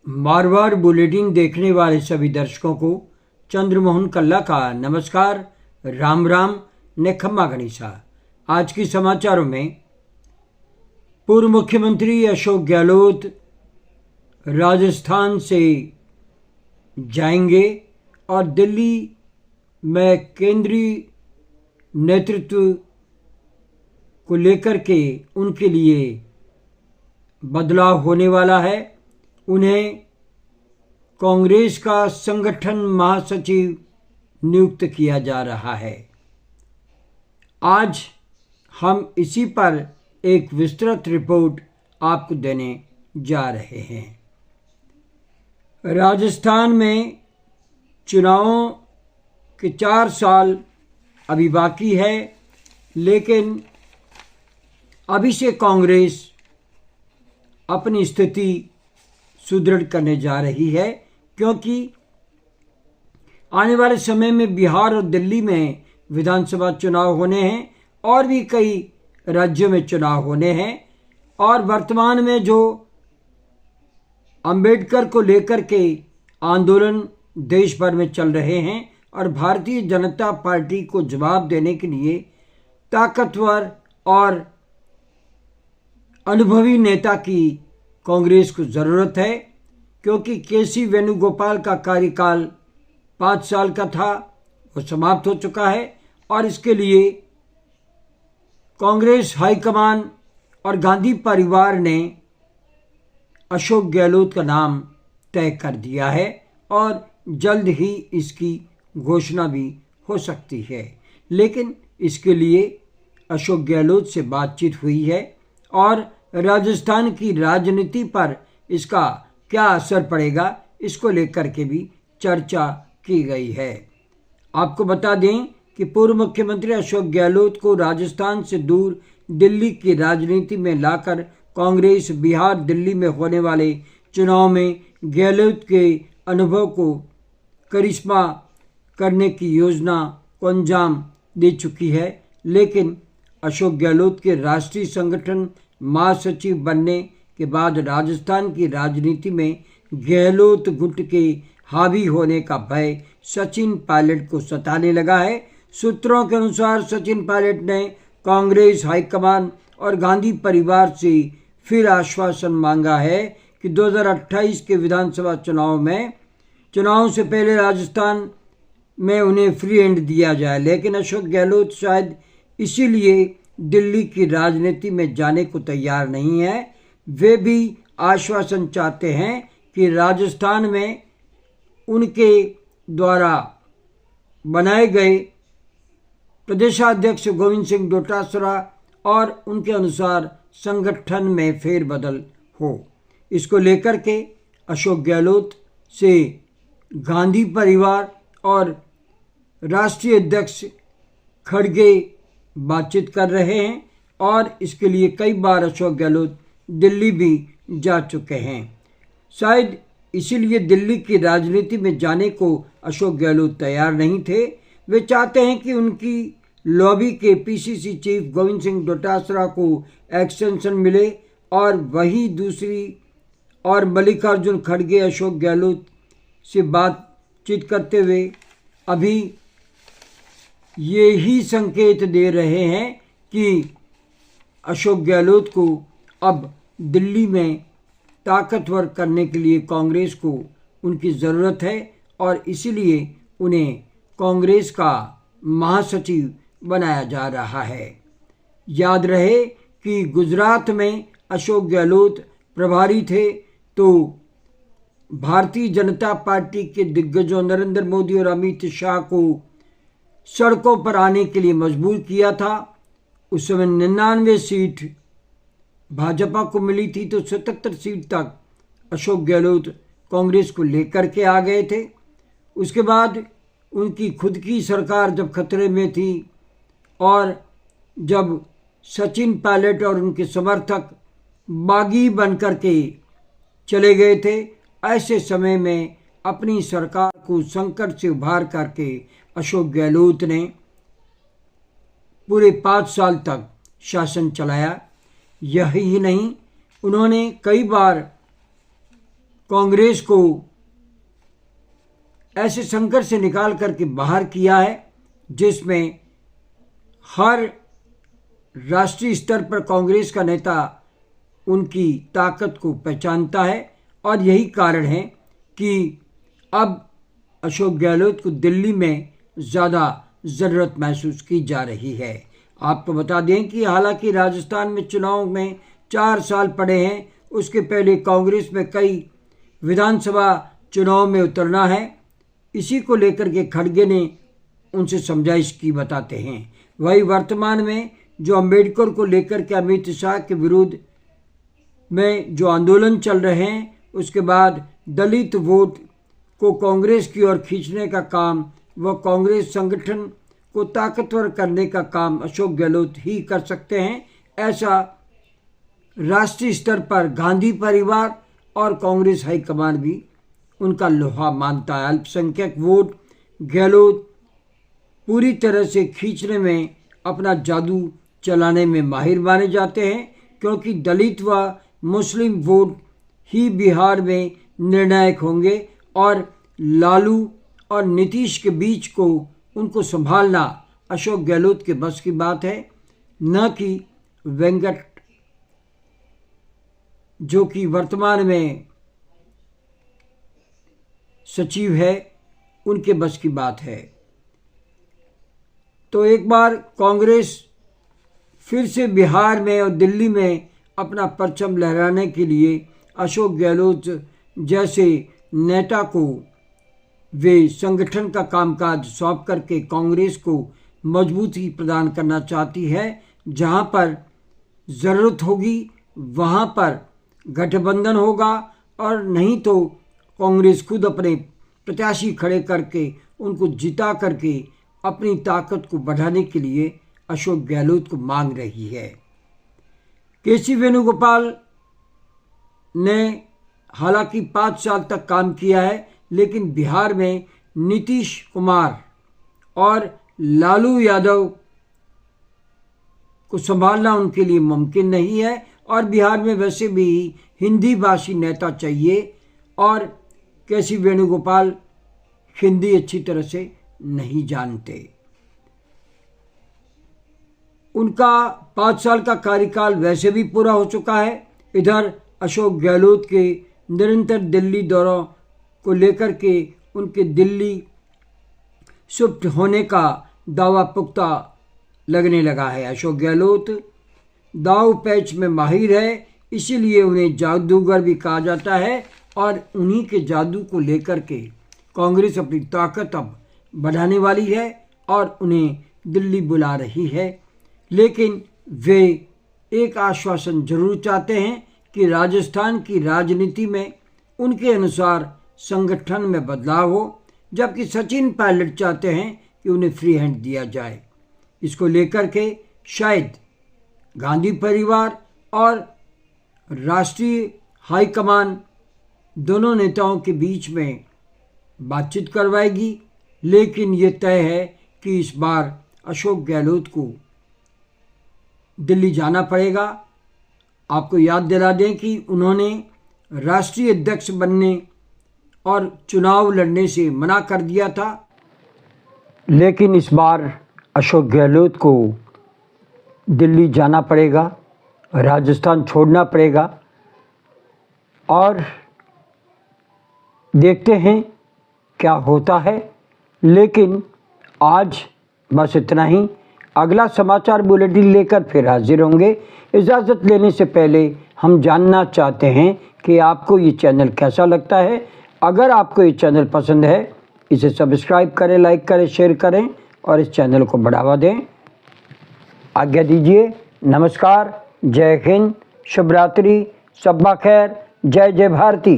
Marwar bulletin देखने वाले सभी दर्शकों को चंद्रमोहन कल्ला का नमस्कार, राम राम ने खम्मा गणिसा। आज के समाचारों में पूर्व मुख्यमंत्री अशोक गहलोत राजस्थान से जाएंगे और दिल्ली में केंद्रीय नेतृत्व को लेकर के उनके लिए बदलाव होने वाला है। उन्हें कांग्रेस का संगठन महासचिव नियुक्त किया जा रहा है। आज हम इसी पर एक विस्तृत रिपोर्ट आपको देने जा रहे हैं। राजस्थान में चुनावों के 4 साल अभी बाकी है, लेकिन अभी से कांग्रेस अपनी स्थिति सुदृढ़ करने जा रही है, क्योंकि आने वाले समय में बिहार और दिल्ली में विधानसभा चुनाव होने हैं और भी कई राज्यों में चुनाव होने हैं। और वर्तमान में जो अंबेडकर को लेकर के आंदोलन देश भर में चल रहे हैं और भारतीय जनता पार्टी को जवाब देने के लिए ताकतवर और अनुभवी नेता की कांग्रेस को ज़रूरत है, क्योंकि केसी वेणुगोपाल का कार्यकाल 5 साल का था, वो समाप्त हो चुका है और इसके लिए कांग्रेस हाईकमान और गांधी परिवार ने अशोक गहलोत का नाम तय कर दिया है और जल्द ही इसकी घोषणा भी हो सकती है। लेकिन इसके लिए अशोक गहलोत से बातचीत हुई है और राजस्थान की राजनीति पर इसका क्या असर पड़ेगा, इसको लेकर के भी चर्चा की गई है। आपको बता दें कि पूर्व मुख्यमंत्री अशोक गहलोत को राजस्थान से दूर दिल्ली की राजनीति में लाकर कांग्रेस बिहार दिल्ली में होने वाले चुनाव में गहलोत के अनुभव को करिश्मा करने की योजना को अंजाम दे चुकी है। लेकिन अशोक गहलोत के राष्ट्रीय संगठन महासचिव बनने के बाद राजस्थान की राजनीति में गहलोत गुट के हावी होने का भय सचिन पायलट को सताने लगा है। सूत्रों के अनुसार सचिन पायलट ने कांग्रेस हाईकमान और गांधी परिवार से फिर आश्वासन मांगा है कि 2028 के विधानसभा चुनाव से पहले राजस्थान में उन्हें फ्री हैंड दिया जाए। लेकिन अशोक गहलोत शायद इसीलिए दिल्ली की राजनीति में जाने को तैयार नहीं है। वे भी आश्वासन चाहते हैं कि राजस्थान में उनके द्वारा बनाए गए प्रदेशाध्यक्ष गोविंद सिंह डोटासरा और उनके अनुसार संगठन में फेरबदल हो। इसको लेकर के अशोक गहलोत से गांधी परिवार और राष्ट्रीय अध्यक्ष खड़गे बातचीत कर रहे हैं और इसके लिए कई बार अशोक गहलोत दिल्ली भी जा चुके हैं। शायद इसीलिए दिल्ली की राजनीति में जाने को अशोक गहलोत तैयार नहीं थे। वे चाहते हैं कि उनकी लॉबी के पीसीसी चीफ गोविंद सिंह डोटासरा को एक्सटेंशन मिले और वही दूसरी और मल्लिकार्जुन खड़गे अशोक गहलोत से बातचीत करते हुए अभी ये ही संकेत दे रहे हैं कि अशोक गहलोत को अब दिल्ली में ताकतवर करने के लिए कांग्रेस को उनकी ज़रूरत है और इसीलिए उन्हें कांग्रेस का महासचिव बनाया जा रहा है। याद रहे कि गुजरात में अशोक गहलोत प्रभारी थे, तो भारतीय जनता पार्टी के दिग्गजों नरेंद्र मोदी और अमित शाह को सड़कों पर आने के लिए मजबूर किया था। उस समय 99 सीट भाजपा को मिली थी, तो 77 सीट तक अशोक गहलोत कांग्रेस को लेकर के आ गए थे। उसके बाद उनकी खुद की सरकार जब खतरे में थी और जब सचिन पायलट और उनके समर्थक बागी बनकर के चले गए थे, ऐसे समय में अपनी सरकार को संकट से उभार करके अशोक गहलोत ने पूरे 5 साल तक शासन चलाया। यही नहीं, उन्होंने कई बार कांग्रेस को ऐसे संकट से निकाल करके बाहर किया है जिसमें हर राष्ट्रीय स्तर पर कांग्रेस का नेता उनकी ताकत को पहचानता है और यही कारण है कि अब अशोक गहलोत को दिल्ली में ज़्यादा ज़रूरत महसूस की जा रही है। आपको बता दें कि हालांकि राजस्थान में चुनाव में 4 साल पड़े हैं, उसके पहले कांग्रेस में कई विधानसभा चुनाव में उतरना है। इसी को लेकर के खड़गे ने उनसे समझाइश की बताते हैं। वही वर्तमान में जो अंबेडकर को लेकर के अमित शाह के विरुद्ध में जो आंदोलन चल रहे हैं, उसके बाद दलित वोट को कांग्रेस की ओर खींचने का काम व कांग्रेस संगठन को ताकतवर करने का काम अशोक गहलोत ही कर सकते हैं, ऐसा राष्ट्रीय स्तर पर गांधी परिवार और कांग्रेस हाईकमान भी उनका लोहा मानता है। अल्पसंख्यक वोट गहलोत पूरी तरह से खींचने में अपना जादू चलाने में माहिर माने जाते हैं, क्योंकि दलित व मुस्लिम वोट ही बिहार में निर्णायक होंगे और लालू और नीतीश के बीच को उनको संभालना अशोक गहलोत के बस की बात है, न कि वेंकट जो कि वर्तमान में सचिव है, उनके बस की बात है। तो एक बार कांग्रेस फिर से बिहार में और दिल्ली में अपना परचम लहराने के लिए अशोक गहलोत जैसे नेता को वे संगठन का कामकाज सौंप करके कांग्रेस को मजबूती प्रदान करना चाहती है। जहां पर ज़रूरत होगी वहां पर गठबंधन होगा और नहीं तो कांग्रेस खुद अपने प्रत्याशी खड़े करके उनको जिता करके अपनी ताकत को बढ़ाने के लिए अशोक गहलोत को मांग रही है। केसी वेणुगोपाल ने हालांकि 5 साल तक काम किया है, लेकिन बिहार में नीतीश कुमार और लालू यादव को संभालना उनके लिए मुमकिन नहीं है और बिहार में वैसे भी हिंदी भाषी नेता चाहिए और केसी वेणुगोपाल हिंदी अच्छी तरह से नहीं जानते। उनका 5 साल का कार्यकाल वैसे भी पूरा हो चुका है। इधर अशोक गहलोत के निरंतर दिल्ली दौरों को लेकर के उनके दिल्ली शिफ्ट होने का दावा पुख्ता लगने लगा है। अशोक गहलोत दाव पैच में माहिर है, इसीलिए उन्हें जादूगर भी कहा जाता है और उन्हीं के जादू को लेकर के कांग्रेस अपनी ताकत अब बढ़ाने वाली है और उन्हें दिल्ली बुला रही है। लेकिन वे एक आश्वासन जरूर चाहते हैं कि राजस्थान की राजनीति में उनके अनुसार संगठन में बदलाव हो, जबकि सचिन पायलट चाहते हैं कि उन्हें फ्री हैंड दिया जाए। इसको लेकर के शायद गांधी परिवार और राष्ट्रीय हाईकमान दोनों नेताओं के बीच में बातचीत करवाएगी, लेकिन ये तय है कि इस बार अशोक गहलोत को दिल्ली जाना पड़ेगा। आपको याद दिला दें कि उन्होंने राष्ट्रीय अध्यक्ष बनने और चुनाव लड़ने से मना कर दिया था, लेकिन इस बार अशोक गहलोत को दिल्ली जाना पड़ेगा, राजस्थान छोड़ना पड़ेगा और देखते हैं क्या होता है। लेकिन आज बस इतना ही। अगला समाचार बुलेटिन लेकर फिर हाजिर होंगे। इजाज़त लेने से पहले हम जानना चाहते हैं कि आपको ये चैनल कैसा लगता है। अगर आपको ये चैनल पसंद है, इसे सब्सक्राइब करें, लाइक करें, शेयर करें और इस चैनल को बढ़ावा दें। आज्ञा दीजिए। नमस्कार, जय हिंद, शुभ रात्रि, शब्बा खैर, जय जय भारती।